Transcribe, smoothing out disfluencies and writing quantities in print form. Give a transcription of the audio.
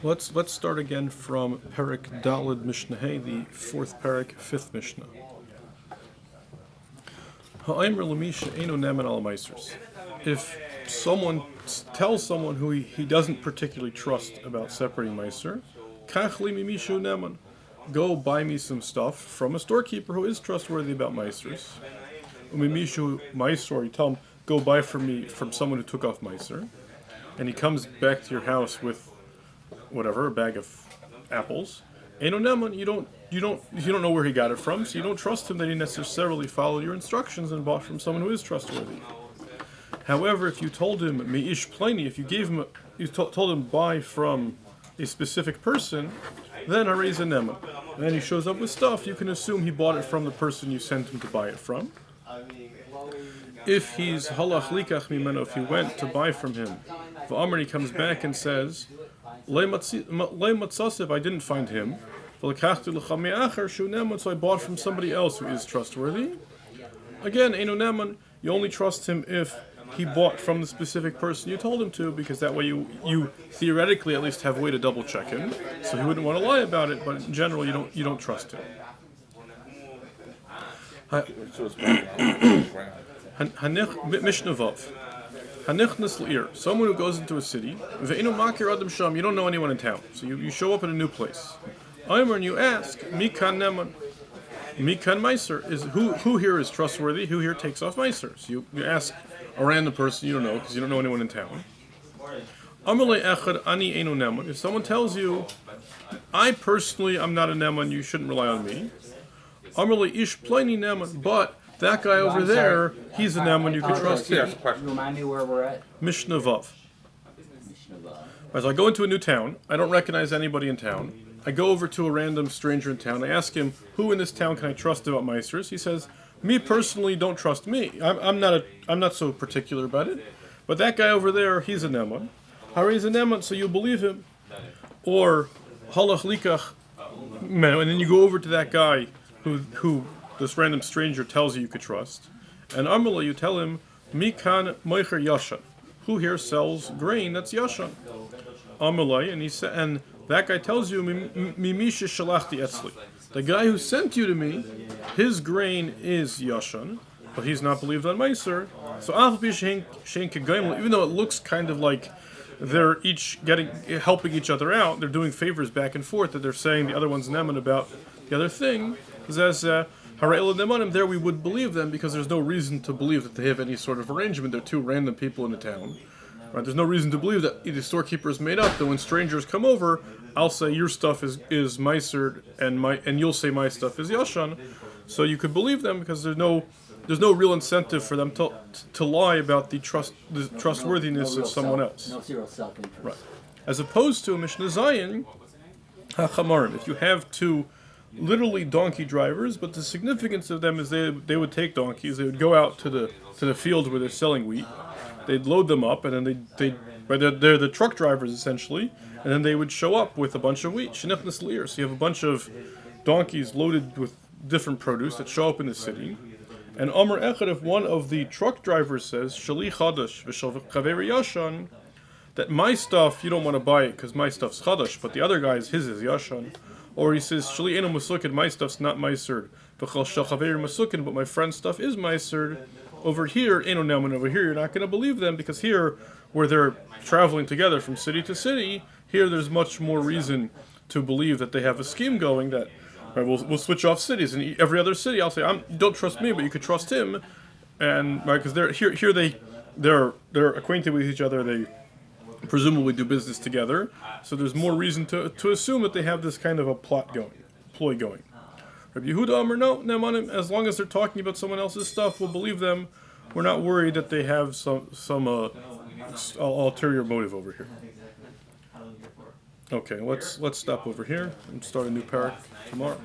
Let's start again from Perek Daled Mishnayos, the fourth Perek, fifth Mishnah. Ha'aymer l'misha eino neman al meisers. If someone tells someone who he doesn't particularly trust about separating meiser, kach li mimishu neman, go buy me some stuff from a storekeeper who is trustworthy about meisers. Umimishu meiser, you tell him, go buy from me from someone who took off meiser, and he comes back to your house with whatever, a bag of apples. Eino neman, you don't know where he got it from, so you don't trust him that he necessarily followed your instructions and bought from someone who is trustworthy. However, if you told him meish pleni, if you gave him, told him buy from a specific person, then harei ze neman. And he shows up with stuff, you can assume he bought it from the person you sent him to buy it from. If he's halach likach mimeno, if he went to buy from him, v'amar, he comes back and says, le matzasiv, I didn't find him. So I bought from somebody else who is trustworthy. Again, eino neman, you only trust him if he bought from the specific person you told him to, because that way you theoretically at least have a way to double check him. So he wouldn't want to lie about it, but in general you don't trust him. Mishnah Vav. Hanichnas l'ir, someone who goes into a city, ve'inu makir adam sham, you don't know anyone in town, so you show up in a new place. Aymer, and you ask, mikan neman, mikan meiser, is who here is trustworthy, who here takes off meiser? So you ask a random person you don't know, because you don't know anyone in town. Amalei echad ani einu neman, if someone tells you, I personally am not a neman, you shouldn't rely on me. Amalei ish pleni neman, but that guy over there, he's a neman, you can trust him. Remind me where we're at. Mishnah Vav. Right, so I go into a new town. I don't recognize anybody in town. I go over to a random stranger in town. I ask him, who in this town can I trust about meisters? He says, me personally, don't trust me. I'm not so particular about it. But that guy over there, he's a neman. Harei ze neman, so you believe him. Or halach likach, and then you go over to that guy who this random stranger tells you could trust. And Amrullah, you tell him, mikan moicher yashan, who here sells grain that's yashan? Amrullah, and that guy tells you, mimisha shalachti etzli, the guy who sent you to me, his grain is yashan, but he's not believed on meiser. So even though it looks kind of like they're each helping each other out, they're doing favors back and forth, that they're saying the other one's neman about the other thing, says there we would believe them, because there's no reason to believe that they have any sort of arrangement. They're two random people in a town. Right? There's no reason to believe that the storekeeper is made up, that when strangers come over, I'll say your stuff is meiser and you'll say my stuff is yashan. So you could believe them, because there's no real incentive for them to lie about the trustworthiness of someone else. No zero self-interest. Right. As opposed to a Mishnah Zayin, hachamarim, if you have two literally donkey drivers, but the significance of them is they would take donkeys, they would go out to the fields where they're selling wheat, they'd load them up, and then they're the truck drivers essentially, and then they would show up with a bunch of wheat. Shenichnas l'ir, so you have a bunch of donkeys loaded with different produce that show up in the city. And Amar Echad, if one of the truck drivers says, Shali Chadash v'shal Chaveri Yashan, that my stuff, you don't want to buy it because my stuff's Chadash, but the other guy's, his is Yashan. Or he says, Shali Eno Masukin, my stuff's not meisered, v'chal shal Chaveri Masukin, but my friend's stuff is meisered. Over here, Eno Neman, over here, you're not going to believe them, because here, where they're traveling together from city to city, here there's much more reason to believe that they have a scheme going that, right, we'll switch off cities, and every other city I'll say, don't trust me, but you could trust him, and right, because they're acquainted with each other, they presumably do business together, so there's more reason to assume that they have this kind of a ploy going. Rabbi Yehuda Amar, no, Nemanim, as long as they're talking about someone else's stuff, we'll believe them. We're not worried that they have some ulterior motive over here. Okay, let's stop over here and start a new parak tomorrow.